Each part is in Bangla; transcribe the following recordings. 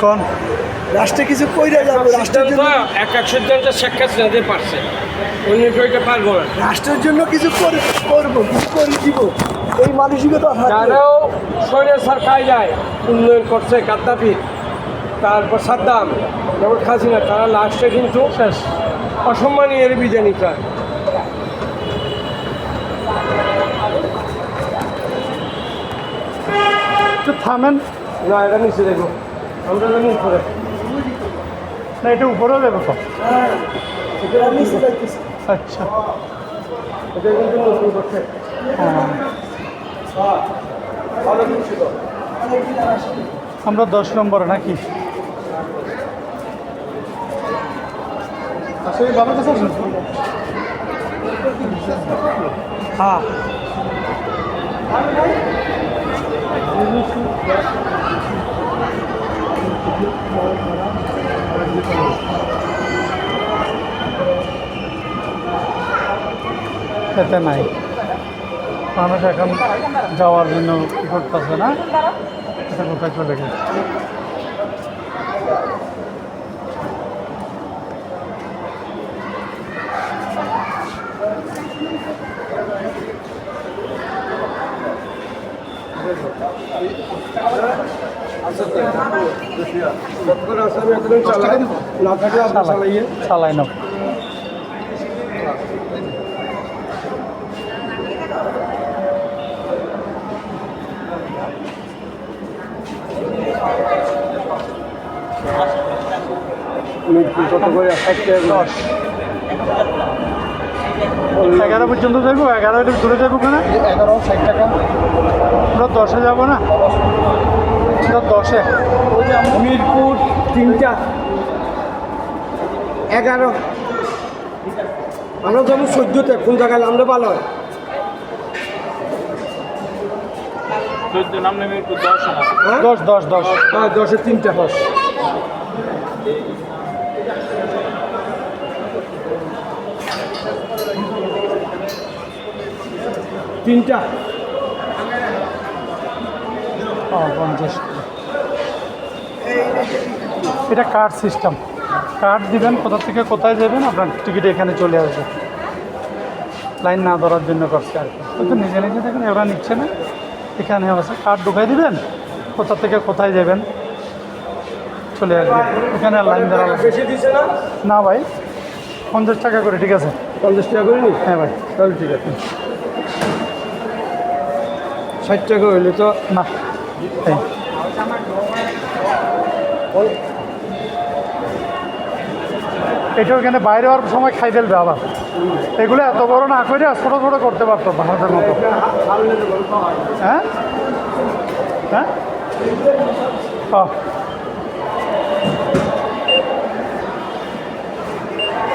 কোন রাষ্ট্রে কিছু কইরা যাবো, রাষ্ট্রের জন্য এক সিদ্ধান্ত শেখ হাসিনা পারছে, অন্য কেউটা পারবো না। রাষ্ট্রের জন্য কিছু করবো, কিছু করে দিব, এই মানসিকতা থাকলে যারাও স্বৈরাচার কায়দায় উন্নয়ন করছে, গাদ্দাফি, তারপর সাদ্দাম, যেমন খাসিনা, তারা লাস্টে কিন্তু শেষ অসম্মানীয় বিজয় নিতে হয়। একটু থামেন। না, এটা নিচে দেখো, আমরা জানি উপরে। না, এটা উপরেও দেবো তো। এটা নিচে যাইতেছে। আচ্ছা, এটা কিন্তু নতুন করছে। ভালো ছিল। আমরা 10 নম্বরে নাকি? আসলে বাবার কাছে আসুন। হ্যাঁ, এতে নাই মানুষ এখন যাওয়ার জন্য কি করতেছে না, এটা কোথায় চলে গেছে। চালাই না কত করে? 10 11 পর্যন্ত যাইবো, 11 একটু দূরে যাবো ওখানে। 11-60 টাকা। আমরা 10-এ যাবো না, আমরা 10-এ। মিরপুর 3টা 11, আমরা যাবো 14তে। কোন জায়গায় নামলে ভালো হয়? 14 নামলে মিরপুর 10 না। হ্যাঁ 10 হ্যাঁ, 10-এ 3টা। 3টা। 50। এটা কার্ড সিস্টেম, কার্ড দিবেন, কোথা থেকে কোথায় যাবেন, আপনার টিকিট এখানে চলে আসবে। লাইন না ধরার জন্য করছে আর কি। কিন্তু নিজে নিজে দেখেন ওরা নিচ্ছে না, এখানে আছে কার্ড ঢুকাই দিবেন, কোথা থেকে কোথায় যাবেন চলে আসবে। এখানে আর লাইন ধরা লাগবে বেশি দিছে না? না ভাই, 50 টাকা করে, ঠিক আছে? 50 টাকা করে নি? হ্যাঁ ভাই। তাহলে ঠিক আছে। 60 টাকা হইলে তো না, এই এটা ওখানে বাইরে হওয়ার সময় খাই ফেলবে আবার। এগুলো এত বড় না করে ছোটো ছোটো করতে পারতো ভারতের মতো। হ্যাঁ হ্যাঁ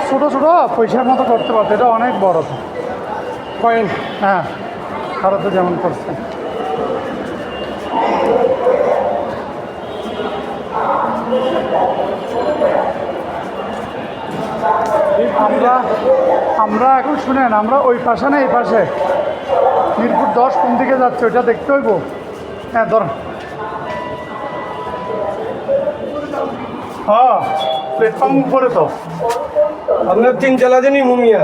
ছোটো ছোটো পয়সার মতো করতে পারতো, এটা অনেক বড় তো কয়েন। হ্যাঁ, ভারতে যেমন করছে। আমরা এখন শুনেন, আমরা ওই পাশে না এই পাশে, মিরপুর 10 কোন দিকে যাচ্ছে ওইটা দেখতে হইব। হ্যাঁ ধর, হ্যাঁ প্ল্যাটফর্ম উপরে তো। আপনার 3 জেলা জানি মুমিয়া।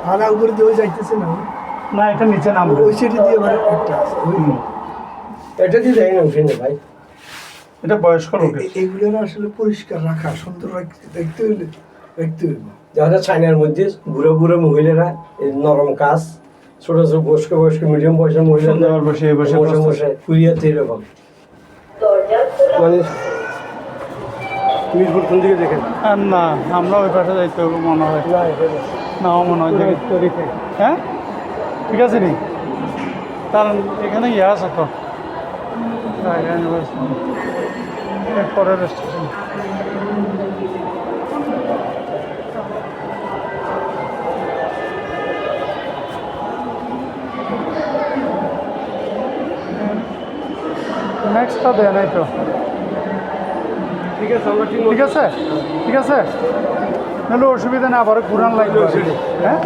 ভাড়া উপরে দিয়ে যাইতেছে না, না এটা নিচে নামবে। ওই সিটি দিয়ে আবার একটা আছে। এটা দিয়ে যাই না ওখানে ভাই। এটা বয়স্ক লোক। এগুলো আসলে পরিষ্কার রাখা, সুন্দর দেখতে হইলে যারা চাইনার মধ্যে বুড়ো বুড়ো মহিলারা, এই নরম কাজ, ছোট ছোট বয়স্ক মিডিয়াম বয়সের মহিলা বসে বসে বসে বসে কুড়িয়াতে এরকম। মানে মিরপুর কোন দিকে দেখেন? না, আমরা ওই পাশে যাইতে হবে মনে হয়। না মনে হয় যে হ্যাঁ ঠিক আছে নি, কারণ এখানে ইয়ে আছে তো পরের স্টেশন। নেক্সটটা দেয় নাই তো। ঠিক আছে, আমরা ঠিক আছে, ঠিক আছে, নাহলে অসুবিধা না, আবার ঘুরান লাগবে। হ্যাঁ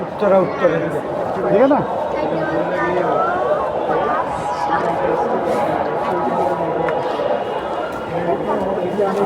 উত্তরা ঠিক আছে না। জানি